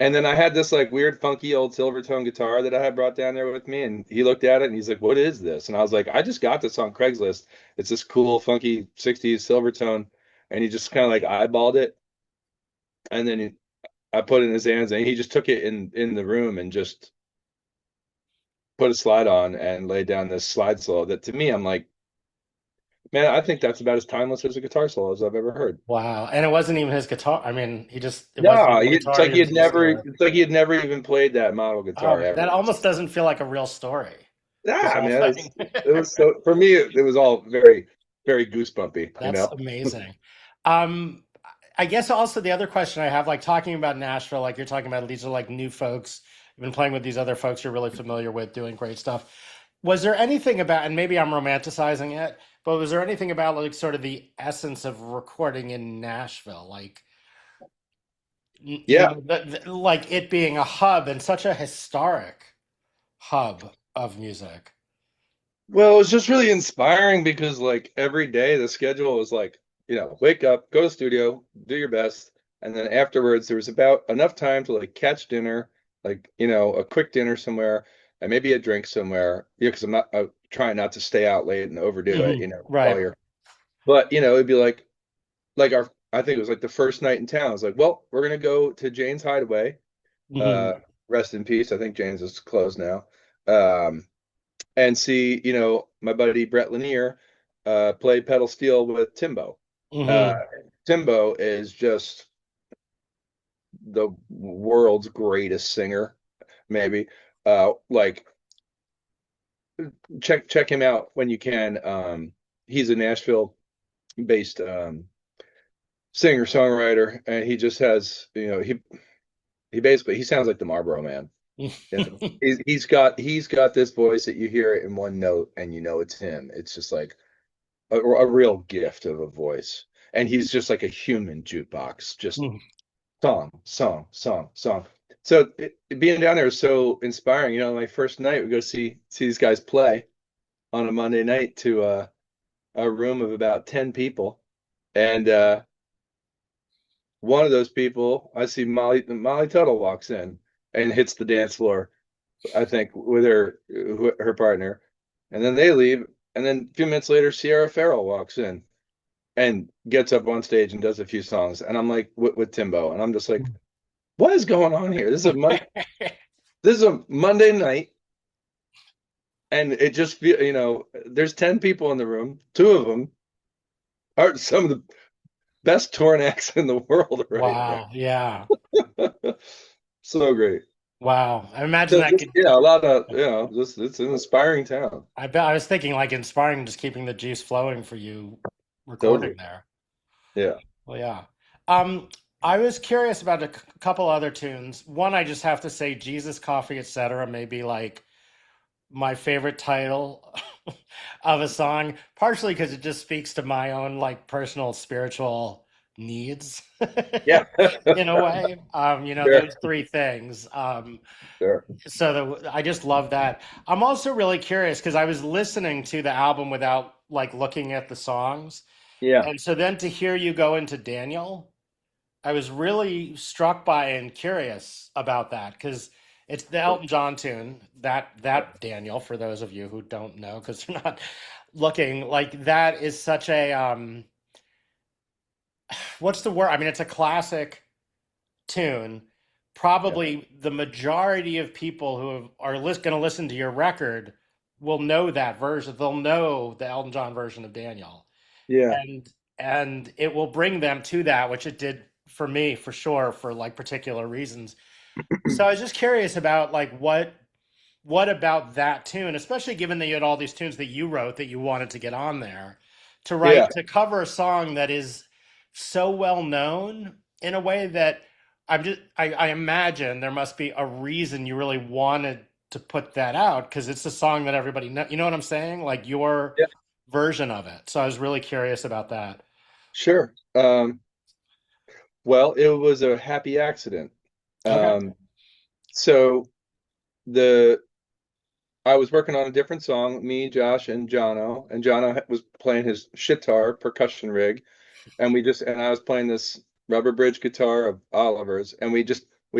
Speaker 2: And then I had this like weird, funky old Silvertone guitar that I had brought down there with me, and he looked at it and he's like, "What is this?" And I was like, "I just got this on Craigslist. It's this cool, funky '60s Silvertone." And he just kind of like eyeballed it, and then I put it in his hands, and he just took it in the room and just put a slide on and laid down this slide solo. That to me, I'm like, man, I think that's about as timeless as a guitar solo as I've ever heard.
Speaker 1: Wow. And it wasn't even his guitar. I mean, it wasn't
Speaker 2: No,
Speaker 1: even the guitar. It was just
Speaker 2: it's like he had never even played that model
Speaker 1: oh,
Speaker 2: guitar
Speaker 1: man, that
Speaker 2: ever.
Speaker 1: almost doesn't feel like a real story. This
Speaker 2: Ah,
Speaker 1: whole
Speaker 2: man,
Speaker 1: thing.
Speaker 2: it was so for me. It was all very, very goosebumpy, you
Speaker 1: That's
Speaker 2: know.
Speaker 1: amazing. Um, I guess also the other question I have, like talking about Nashville, like you're talking about, these are like new folks. You've been playing with these other folks you're really familiar with, doing great stuff. Was there anything about, and maybe I'm romanticizing it, but was there anything about like sort of the essence of recording in Nashville? Like,
Speaker 2: Yeah,
Speaker 1: like it being a hub and such a historic hub of music.
Speaker 2: well, it was just really inspiring because like every day the schedule was like, wake up, go to the studio, do your best, and then afterwards there was about enough time to like catch dinner, like a quick dinner somewhere, and maybe a drink somewhere. Yeah, because I'm trying not to stay out late and overdo it,
Speaker 1: Hmm.
Speaker 2: while
Speaker 1: Right.
Speaker 2: you're. But it'd be like our I think it was like the first night in town. I was like, well, we're gonna go to Jane's Hideaway. Uh,
Speaker 1: Hmm.
Speaker 2: rest in peace. I think Jane's is closed now. Um, and see, my buddy Brett Lanier play pedal steel with Timbo. Uh,
Speaker 1: Hmm.
Speaker 2: Timbo is just the world's greatest singer, maybe. Like check him out when you can. He's a Nashville-based singer songwriter, and he just has, he basically he sounds like the Marlboro Man. He's got this voice that you hear it in one note and you know it's him. It's just like a real gift of a voice. And he's just like a human jukebox, just song, song, song, song. So being down there was so inspiring. My first night we go see these guys play on a Monday night to a room of about 10 people. And one of those people, I see Molly Tuttle walks in and hits the dance floor, I think, with her partner, and then they leave, And then a few minutes later, Sierra Farrell walks in and gets up on stage and does a few songs. And I'm like with Timbo, and I'm just like, what is going on here? This is a Monday night, and it just feel there's 10 people in the room. Two of them are some of the best torn acts in the world right
Speaker 1: Wow. Yeah.
Speaker 2: now. So great.
Speaker 1: Wow. I imagine
Speaker 2: So
Speaker 1: that
Speaker 2: just
Speaker 1: could.
Speaker 2: yeah, a lot of this it's an inspiring town.
Speaker 1: I bet I was thinking like inspiring, just keeping the juice flowing for you recording
Speaker 2: Totally.
Speaker 1: there.
Speaker 2: Yeah.
Speaker 1: Well, yeah. Um, I was curious about a couple other tunes. One, I just have to say, Jesus, Coffee, etc. may be like my favorite title of a song, partially because it just speaks to my own like personal spiritual needs
Speaker 2: Yeah.
Speaker 1: in a way.
Speaker 2: Sure.
Speaker 1: Those three things.
Speaker 2: Sure.
Speaker 1: I just love that. I'm also really curious because I was listening to the album without like looking at the songs.
Speaker 2: Yeah.
Speaker 1: And so then to hear you go into Daniel, I was really struck by and curious about that because it's the Elton John tune, that Daniel, for those of you who don't know, because they're not looking, like that is such a what's the word? I mean, it's a classic tune.
Speaker 2: Yeah.
Speaker 1: Probably the majority of people who are going to listen to your record will know that version. They'll know the Elton John version of Daniel,
Speaker 2: Yeah.
Speaker 1: and it will bring them to that, which it did for me for sure, for like particular reasons. So I was just curious about like what about that tune, especially given that you had all these tunes that you wrote that you wanted to get on there, to
Speaker 2: Yeah.
Speaker 1: write to cover a song that is so well known in a way that I imagine there must be a reason you really wanted to put that out because it's a song that everybody know. You know what I'm saying? Like your
Speaker 2: Yeah.
Speaker 1: version of it. So I was really curious about that.
Speaker 2: Sure. Well, it was a happy accident.
Speaker 1: Okay.
Speaker 2: So the I was working on a different song, me, Josh, and Jono was playing his shitar percussion rig, and I was playing this rubber bridge guitar of Oliver's, and we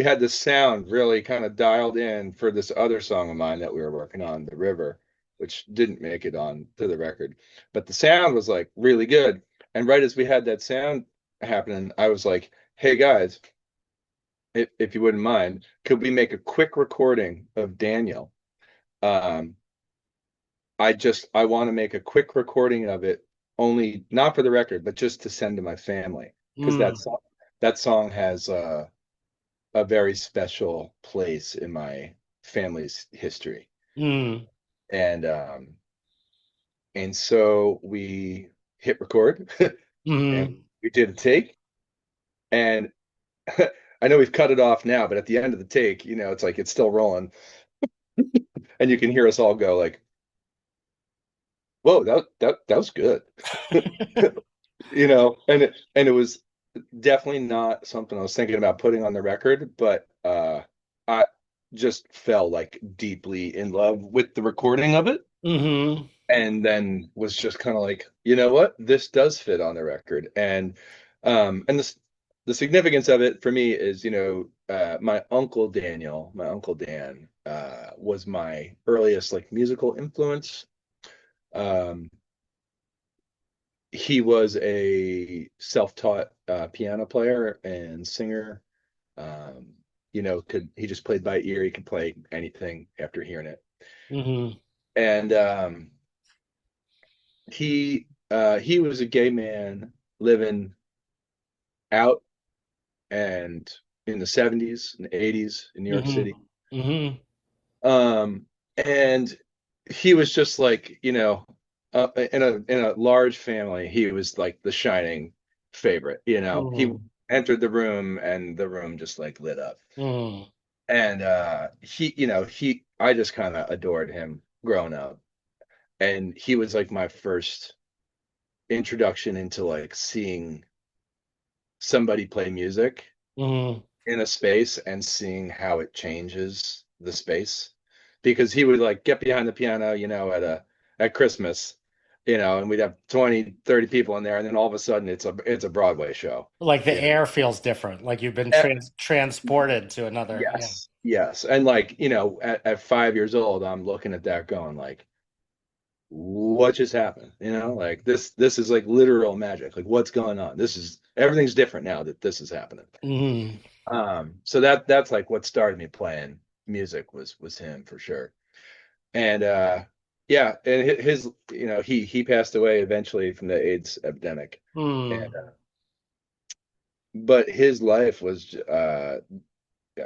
Speaker 2: had the sound really kind of dialed in for this other song of mine that we were working on, The River, which didn't make it on to the record. But the sound was like really good. And right as we had that sound happening, I was like, hey guys, if you wouldn't mind, could we make a quick recording of Daniel? Um, I want to make a quick recording of it, only not for the record, but just to send to my family because
Speaker 1: Mm,
Speaker 2: that song has a very special place in my family's history,
Speaker 1: mm,
Speaker 2: and so we hit record and
Speaker 1: mm.
Speaker 2: we did a take, and I know we've cut it off now, but at the end of the take, it's like it's still rolling, and you can hear us all go like, "Whoa, that was good." And it was definitely not something I was thinking about putting on the record, but I just fell like deeply in love with the recording of it,
Speaker 1: Hmm.
Speaker 2: and then was just kind of like, you know what, this does fit on the record, and this the significance of it for me is, my uncle Dan, was my earliest like musical influence. Um, he was a self-taught piano player and singer. Um, could he just played by ear? He could play anything after hearing it.
Speaker 1: Hmm.
Speaker 2: And he was a gay man living out and in the 70s and 80s in New York
Speaker 1: Hmm.
Speaker 2: City.
Speaker 1: Hmm.
Speaker 2: And he was just like, in a large family, he was like the shining favorite. He
Speaker 1: Hmm.
Speaker 2: entered the room and the room just like lit up.
Speaker 1: Hmm.
Speaker 2: And I just kind of adored him growing up. And he was like my first introduction into like seeing somebody play music
Speaker 1: Hmm.
Speaker 2: in a space and seeing how it changes the space, because he would like get behind the piano, at Christmas, and we'd have 20, 30 people in there, and then all of a sudden it's a Broadway show,
Speaker 1: Like the
Speaker 2: you know.
Speaker 1: air feels different. Like you've been
Speaker 2: Eh,
Speaker 1: transported to another. Yeah.
Speaker 2: yes, and like, at 5 years old, I'm looking at that going like, what just happened? Like this is like literal magic. Like what's going on? This is everything's different now that this is happening.
Speaker 1: Mm.
Speaker 2: So that's like what started me playing music was him for sure. And yeah, and his he passed away eventually from the AIDS epidemic. And
Speaker 1: Mm.
Speaker 2: but his life was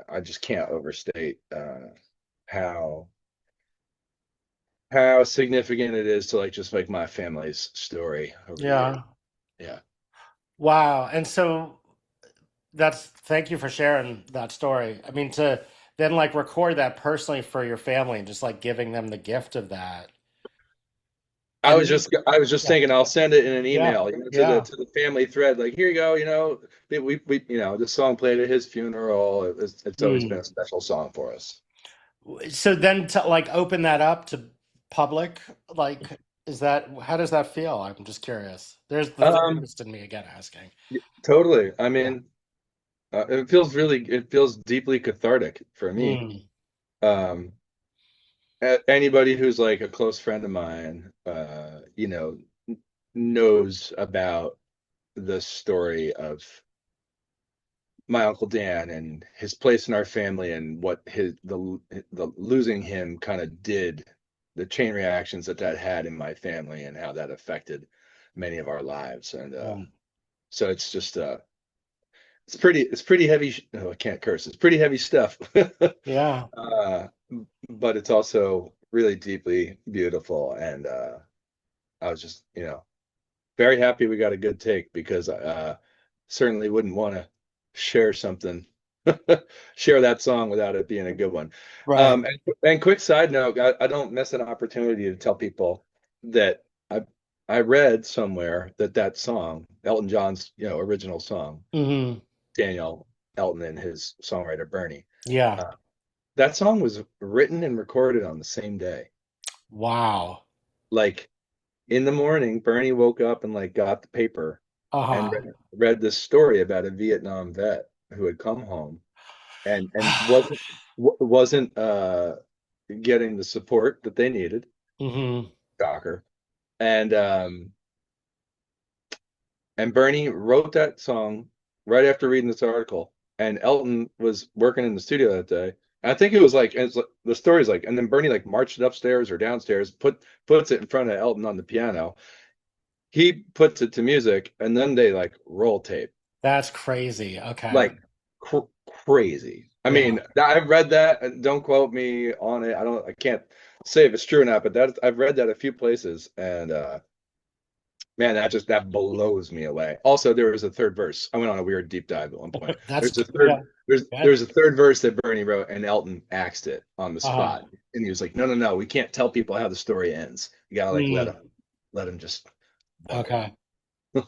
Speaker 2: I just can't overstate how how significant it is to like just like my family's story over the years.
Speaker 1: Yeah.
Speaker 2: Yeah.
Speaker 1: Wow. And so that's thank you for sharing that story. I mean, to then like record that personally for your family and just like giving them the gift of that. And then,
Speaker 2: I was just
Speaker 1: yeah,
Speaker 2: thinking I'll send it in an
Speaker 1: yeah,
Speaker 2: email,
Speaker 1: yeah.
Speaker 2: to the family thread. Like, here you go, we the song played at his funeral. It's always been
Speaker 1: Mm.
Speaker 2: a special song for us.
Speaker 1: So then to like open that up to public, like, is that how does that feel? I'm just curious. There's the
Speaker 2: Um,
Speaker 1: therapist in me again asking.
Speaker 2: Totally. I
Speaker 1: Yeah.
Speaker 2: mean, it feels deeply cathartic for me.
Speaker 1: Mm.
Speaker 2: Um, Anybody who's like a close friend of mine, knows about the story of my Uncle Dan and his place in our family and what the losing him kind of did, the chain reactions that had in my family and how that affected many of our lives. And
Speaker 1: Yeah.
Speaker 2: so it's just it's pretty heavy. Oh, I can't curse. It's pretty heavy stuff.
Speaker 1: Yeah.
Speaker 2: uh, but it's also really deeply beautiful. And I was just, very happy we got a good take because certainly wouldn't want to share something, share that song without it being a good one.
Speaker 1: Right.
Speaker 2: And quick side note, I don't miss an opportunity to tell people that I read somewhere that song, Elton John's, original song,
Speaker 1: Hmm.
Speaker 2: Daniel Elton and his songwriter Bernie,
Speaker 1: Yeah.
Speaker 2: uh, that song was written and recorded on the same day.
Speaker 1: Wow.
Speaker 2: Like in the morning, Bernie woke up and like got the paper and
Speaker 1: Uh-huh.
Speaker 2: read this story about a Vietnam vet who had come home and wasn't getting the support that they needed.
Speaker 1: Hmm.
Speaker 2: Shocker. And Bernie wrote that song right after reading this article. And Elton was working in the studio that day. And I think the story's like, and then Bernie like marched upstairs or downstairs, puts it in front of Elton on the piano. He puts it to music, and then they like roll tape.
Speaker 1: That's crazy. Okay.
Speaker 2: Like cr crazy. I
Speaker 1: Yeah.
Speaker 2: mean, I've read that, and don't quote me on it. I can't say if it's true or not, but I've read that a few places, and man, that blows me away. Also, there was a third verse. I went on a weird deep dive at one point.
Speaker 1: That's yeah. Good.
Speaker 2: There's a third verse that Bernie wrote, and Elton axed it on the
Speaker 1: Uh-huh.
Speaker 2: spot, and he was like, no, no, no, we can't tell people how the story ends. You gotta like
Speaker 1: Mm.
Speaker 2: let them just wonder.
Speaker 1: Okay.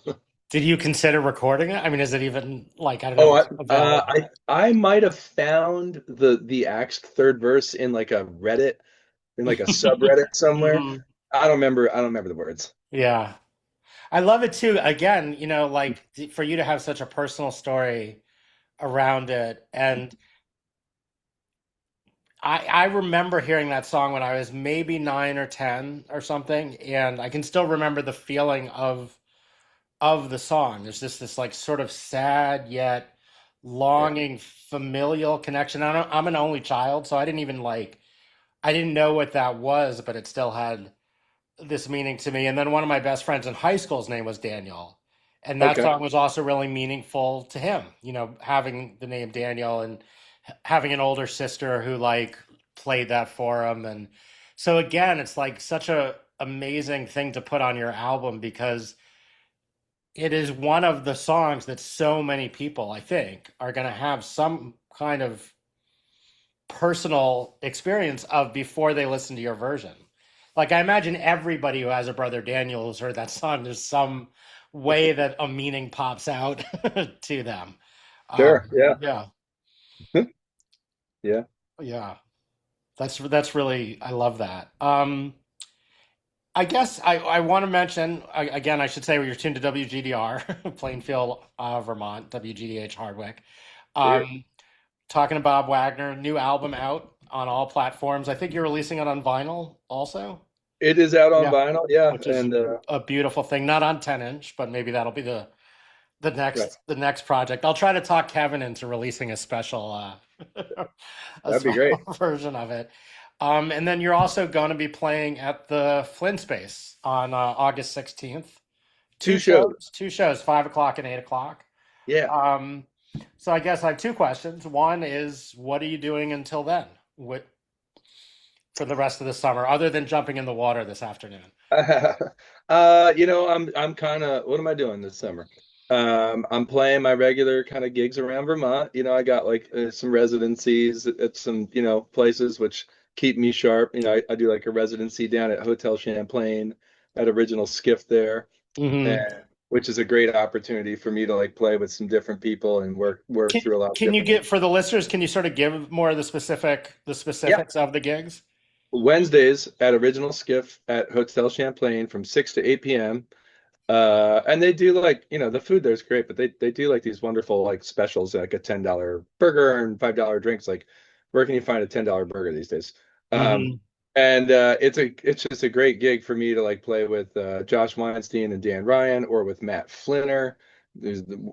Speaker 1: Did you consider recording it? I mean, is it even like I don't know
Speaker 2: Oh,
Speaker 1: if it's available?
Speaker 2: I might have found the axed third verse in like a Reddit, in like a subreddit somewhere.
Speaker 1: Hmm.
Speaker 2: I don't remember the words.
Speaker 1: Yeah. I love it too. Again, like for you to have such a personal story around it. And I remember hearing that song when I was maybe 9 or 10 or something, and I can still remember the feeling of the song. There's just this like sort of sad yet
Speaker 2: Yeah.
Speaker 1: longing familial connection. I'm an only child, so I didn't know what that was, but it still had this meaning to me. And then one of my best friends in high school's name was Daniel. And that
Speaker 2: Okay.
Speaker 1: song was also really meaningful to him, having the name Daniel and having an older sister who like played that for him. And so again, it's like such a amazing thing to put on your album because it is one of the songs that so many people, I think, are going to have some kind of personal experience of before they listen to your version. Like I imagine everybody who has a brother Daniel has heard that song. There's some way that a meaning pops out to them.
Speaker 2: Sure. Yeah.
Speaker 1: Yeah,
Speaker 2: Yeah.
Speaker 1: yeah. That's really I love that. I guess I want to mention again. I should say you're tuned to WGDR, Plainfield, Vermont, WGDH Hardwick.
Speaker 2: Sure.
Speaker 1: Um, talking to Bob Wagner, new album out on all platforms. I think you're releasing it on vinyl also.
Speaker 2: it is out on
Speaker 1: Yeah,
Speaker 2: vinyl, yeah,
Speaker 1: which is
Speaker 2: and
Speaker 1: a beautiful thing. Not on 10-inch, but maybe that'll be the
Speaker 2: right,
Speaker 1: next project. I'll try to talk Kevin into releasing a special a
Speaker 2: that'd be great.
Speaker 1: special version of it. And then you're also going to be playing at the Flynn Space on August 16th.
Speaker 2: Two shows,
Speaker 1: Two shows, 5 o'clock and 8 o'clock.
Speaker 2: yeah.
Speaker 1: Um, so I guess I have two questions. One is, what are you doing until then? What for the rest of the summer, other than jumping in the water this afternoon?
Speaker 2: I'm kind of, what am I doing this summer? I'm playing my regular kind of gigs around Vermont. I got like some residencies at some, places which keep me sharp. I do like a residency down at Hotel Champlain at Original Skiff there, and
Speaker 1: Hmm.
Speaker 2: which is a great opportunity for me to like play with some different people and work through a lot of
Speaker 1: Can you
Speaker 2: different.
Speaker 1: get for the listeners? Can you sort of give more of the
Speaker 2: Yeah,
Speaker 1: specifics of the gigs?
Speaker 2: Wednesdays at Original Skiff at Hotel Champlain from 6 to 8 p.m. And they do like, the food there's great, but they do like these wonderful like specials, like a $10 burger and $5 drinks. Like, where can you find a $10 burger these days? Um,
Speaker 1: Hmm.
Speaker 2: and it's just a great gig for me to like play with Josh Weinstein and Dan Ryan, or with Matt Flinner, who's the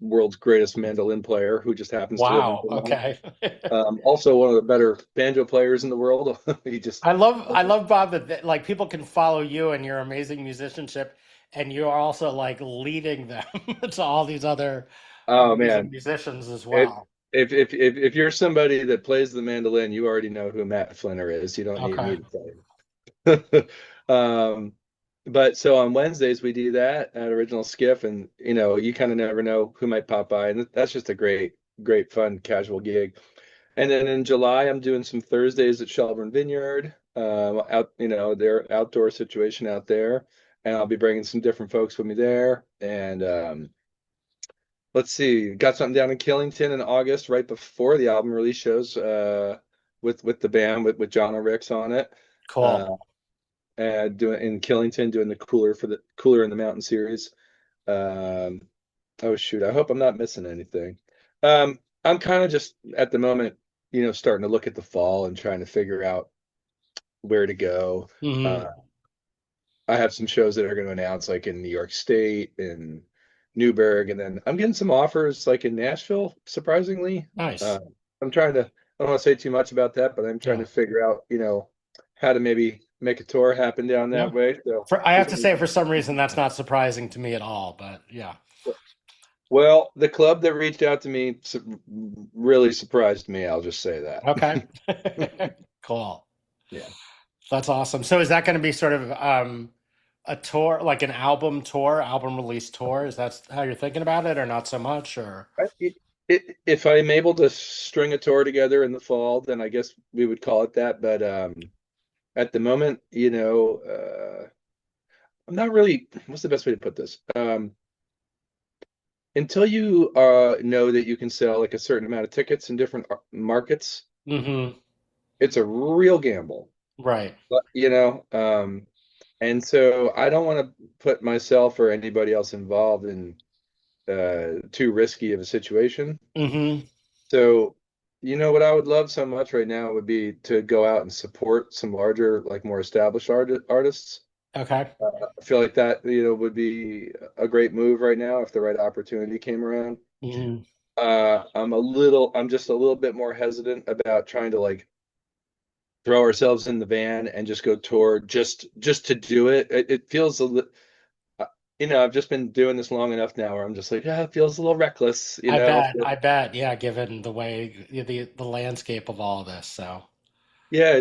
Speaker 2: world's greatest mandolin player who just happens to live in
Speaker 1: Wow.
Speaker 2: Vermont.
Speaker 1: Okay.
Speaker 2: Also one of the better banjo players in the world. He just
Speaker 1: I love Bob that like people can follow you and your amazing musicianship, and you're also like leading them to all these other
Speaker 2: oh
Speaker 1: amazing
Speaker 2: man.
Speaker 1: musicians as
Speaker 2: If
Speaker 1: well.
Speaker 2: if you're somebody that plays the mandolin, you already know who Matt Flinner is. You don't need
Speaker 1: Okay.
Speaker 2: me to tell you. Um, but so on Wednesdays we do that at Original Skiff, and you kind of never know who might pop by, and that's just a great fun casual gig. And then in July I'm doing some Thursdays at Shelburne Vineyard, out their outdoor situation out there, and I'll be bringing some different folks with me there, and let's see, got something down in Killington in August, right before the album release shows, with the band with John O'Ricks on it. Uh,
Speaker 1: Cool.
Speaker 2: and doing in Killington, doing the Cooler in the Mountain series. Um, oh shoot, I hope I'm not missing anything. I'm kind of just at the moment, starting to look at the fall and trying to figure out where to go. Uh,
Speaker 1: Hmm.
Speaker 2: I have some shows that are going to announce, like in New York State, in Newburgh, and then I'm getting some offers like in Nashville, surprisingly.
Speaker 1: Nice.
Speaker 2: Uh, I'm trying to, I don't want to say too much about that, but I'm trying
Speaker 1: Yeah.
Speaker 2: to figure out, how to maybe make a tour happen down
Speaker 1: Yeah.
Speaker 2: that way. So,
Speaker 1: I have to say, for some reason, that's not surprising to me at all. But yeah.
Speaker 2: well, the club that reached out to me really surprised me. I'll just say that.
Speaker 1: Okay. Cool.
Speaker 2: Yeah.
Speaker 1: That's awesome. So is that going to be sort of a tour, like an album tour, album release tour? Is that how you're thinking about it, or not so much? Or
Speaker 2: If I'm able to string a tour together in the fall, then I guess we would call it that. But at the moment, I'm not really, what's the best way to put this? Until you know that you can sell like a certain amount of tickets in different markets,
Speaker 1: hmm.
Speaker 2: it's a real gamble.
Speaker 1: Right.
Speaker 2: But, and so I don't want to put myself or anybody else involved in too risky of a situation.
Speaker 1: Hmm.
Speaker 2: So, what I would love so much right now would be to go out and support some larger, like more established artists.
Speaker 1: Okay.
Speaker 2: I feel like that, would be a great move right now if the right opportunity came around.
Speaker 1: Hmm.
Speaker 2: I'm just a little bit more hesitant about trying to like throw ourselves in the van and just go tour just to do it. It feels a little, I've just been doing this long enough now where I'm just like, yeah, it feels a little reckless,
Speaker 1: I bet. I bet. Yeah, given the way the landscape of all this. So
Speaker 2: Yeah,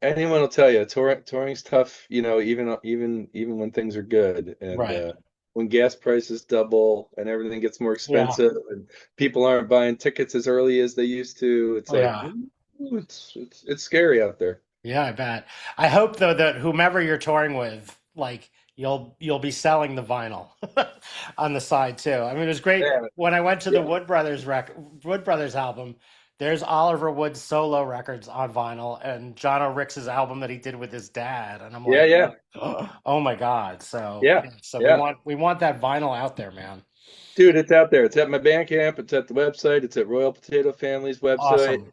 Speaker 2: anyone will tell you touring's tough, even when things are good, and
Speaker 1: right.
Speaker 2: when gas prices double and everything gets more
Speaker 1: Yeah.
Speaker 2: expensive and people aren't buying tickets as early as they used to, it's like,
Speaker 1: Yeah.
Speaker 2: ooh, it's scary out there.
Speaker 1: Yeah, I bet. I hope though that whomever you're touring with, like you'll be selling the vinyl on the side too. I mean, it was great
Speaker 2: Yeah,
Speaker 1: when I went to the
Speaker 2: yeah,
Speaker 1: Wood Brothers album. There's Oliver Wood's solo records on vinyl and John O'Ricks's album that he did with his dad, and I'm
Speaker 2: yeah,
Speaker 1: like,
Speaker 2: yeah,
Speaker 1: oh my God. So
Speaker 2: yeah,
Speaker 1: yeah, so
Speaker 2: yeah.
Speaker 1: we want that vinyl out there, man.
Speaker 2: Dude, it's out there. It's at my Bandcamp. It's at the website. It's at Royal Potato Family's website.
Speaker 1: Awesome.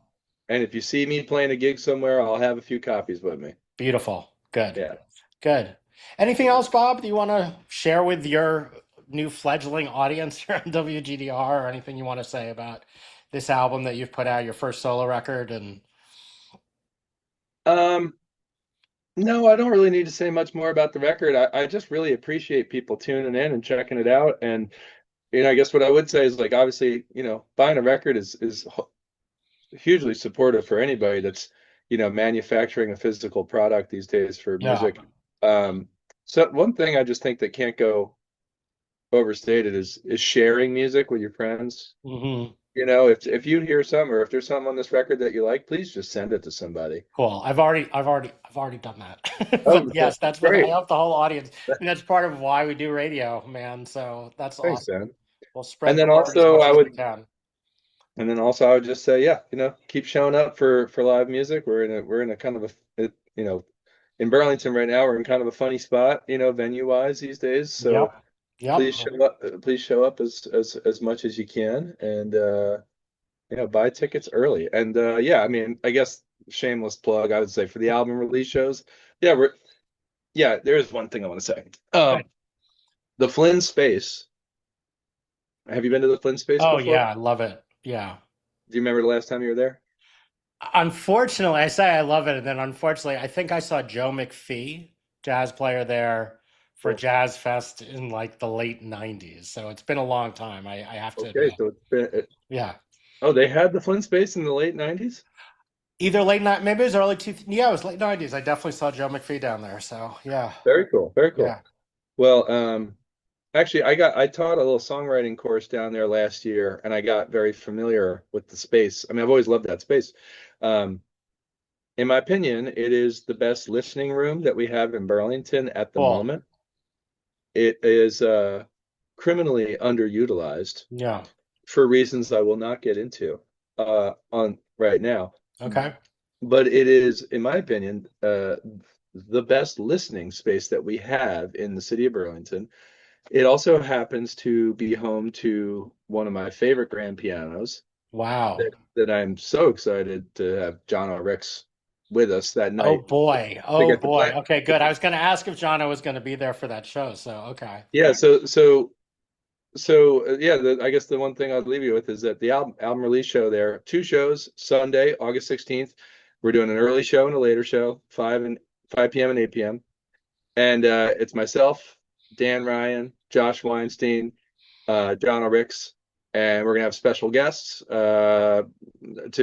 Speaker 2: And if you see me playing a gig somewhere, I'll have a few copies with me.
Speaker 1: Beautiful. Good.
Speaker 2: Yeah.
Speaker 1: Good. Anything else, Bob, that you want to share with your new fledgling audience here on WGDR, or anything you want to say about this album that you've put out, your first solo record? And
Speaker 2: Um, no, I don't really need to say much more about the record. I just really appreciate people tuning in and checking it out. And I guess what I would say is like obviously, buying a record is hugely supportive for anybody that's, manufacturing a physical product these days for
Speaker 1: yeah.
Speaker 2: music. Um, so one thing I just think that can't go overstated is sharing music with your friends.
Speaker 1: Hmm.
Speaker 2: If you hear something or if there's something on this record that you like, please just send it to somebody.
Speaker 1: Cool. I've already done that. But
Speaker 2: Oh,
Speaker 1: yes, that's what I
Speaker 2: great.
Speaker 1: hope the whole audience. And that's part of why we do radio, man. So that's
Speaker 2: Thanks,
Speaker 1: awesome.
Speaker 2: Dan.
Speaker 1: We'll
Speaker 2: And
Speaker 1: spread the
Speaker 2: then
Speaker 1: word as
Speaker 2: also
Speaker 1: much
Speaker 2: I
Speaker 1: as we
Speaker 2: would
Speaker 1: can.
Speaker 2: and then also I would just say, yeah, keep showing up for live music. We're in a kind of in Burlington right now, we're in kind of a funny spot, venue wise these days. So
Speaker 1: Yep. Yep.
Speaker 2: please show up as much as you can and buy tickets early. And yeah, I mean, I guess shameless plug, I would say for the album release shows. Yeah, there is one thing I want to say.
Speaker 1: Good.
Speaker 2: The Flynn Space. Have you been to the Flynn Space
Speaker 1: Oh
Speaker 2: before?
Speaker 1: yeah, I love it. Yeah.
Speaker 2: Do you remember the last time you were there?
Speaker 1: Unfortunately, I say I love it, and then unfortunately, I think I saw Joe McPhee, jazz player there for
Speaker 2: Cool.
Speaker 1: Jazz Fest in like the late 90s. So it's been a long time, I have to
Speaker 2: Okay,
Speaker 1: admit.
Speaker 2: so
Speaker 1: Yeah.
Speaker 2: oh, they had the Flynn Space in the late 90s?
Speaker 1: Either late night, maybe it was early two. Yeah, it was late 90s. I definitely saw Joe McPhee down there. So yeah.
Speaker 2: Very cool. Very cool.
Speaker 1: Yeah.
Speaker 2: Well, actually, I taught a little songwriting course down there last year, and I got very familiar with the space. I mean, I've always loved that space. Um, in my opinion, it is the best listening room that we have in Burlington at the
Speaker 1: Cool.
Speaker 2: moment. It is criminally underutilized
Speaker 1: Yeah.
Speaker 2: for reasons I will not get into on right now.
Speaker 1: Okay.
Speaker 2: But it is, in my opinion, the best listening space that we have in the city of Burlington. It also happens to be home to one of my favorite grand pianos
Speaker 1: Wow.
Speaker 2: that I'm so excited to have John O. Ricks with us that
Speaker 1: Oh
Speaker 2: night
Speaker 1: boy.
Speaker 2: to
Speaker 1: Oh
Speaker 2: get to
Speaker 1: boy.
Speaker 2: play.
Speaker 1: Okay, good. I was going to ask if Jono was going to be there for that show. So okay.
Speaker 2: Yeah, so yeah, I guess the one thing I'd leave you with is that the album release show there, two shows, Sunday, August 16th. We're doing an early show and a later show, 5 p.m. and 8 p.m. And it's myself, Dan Ryan, Josh Weinstein, John O'Ricks, and we're gonna have special guests to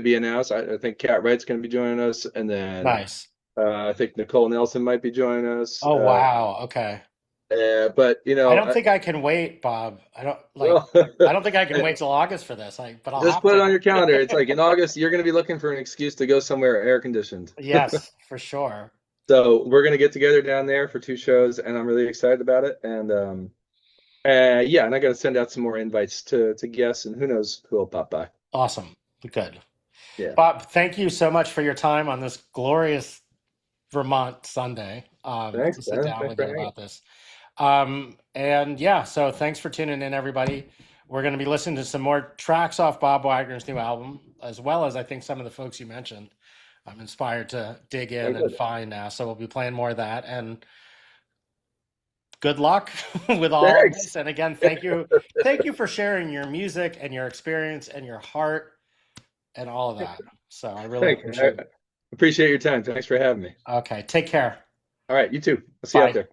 Speaker 2: be announced. I think Kat Wright's gonna be joining us, and then
Speaker 1: Nice.
Speaker 2: I think Nicole Nelson might be joining us.
Speaker 1: Oh wow. Okay.
Speaker 2: But
Speaker 1: I don't think I can wait, Bob. I don't like
Speaker 2: well,
Speaker 1: I don't think I can wait till August for this. But I'll
Speaker 2: just
Speaker 1: have
Speaker 2: put it on
Speaker 1: to.
Speaker 2: your calendar. It's like in August, you're gonna be looking for an excuse to go somewhere air conditioned.
Speaker 1: Yes, for sure.
Speaker 2: So we're gonna get together down there for two shows, and I'm really excited about it. And yeah, and I got to send out some more invites to guests, and who knows who will pop by.
Speaker 1: Awesome. Good.
Speaker 2: Yeah.
Speaker 1: Bob, thank you so much for your time on this glorious Vermont Sunday,
Speaker 2: Thanks,
Speaker 1: to sit
Speaker 2: Ben.
Speaker 1: down
Speaker 2: Thanks
Speaker 1: with
Speaker 2: for
Speaker 1: you
Speaker 2: hanging.
Speaker 1: about this. And yeah, so thanks for tuning in, everybody. We're going to be listening to some more tracks off Bob Wagner's new album, as well as I think some of the folks you mentioned. I'm inspired to dig
Speaker 2: Very
Speaker 1: in and
Speaker 2: good.
Speaker 1: find now. So we'll be playing more of that. And good luck with all of
Speaker 2: Thanks.
Speaker 1: this. And again, thank you. Thank you for sharing your music and your experience and your heart and all of that. So I really
Speaker 2: Thanks.
Speaker 1: appreciate
Speaker 2: I
Speaker 1: it.
Speaker 2: appreciate your time. Thanks for having me.
Speaker 1: Okay, take care.
Speaker 2: All right, you too. I'll see you out
Speaker 1: Bye.
Speaker 2: there.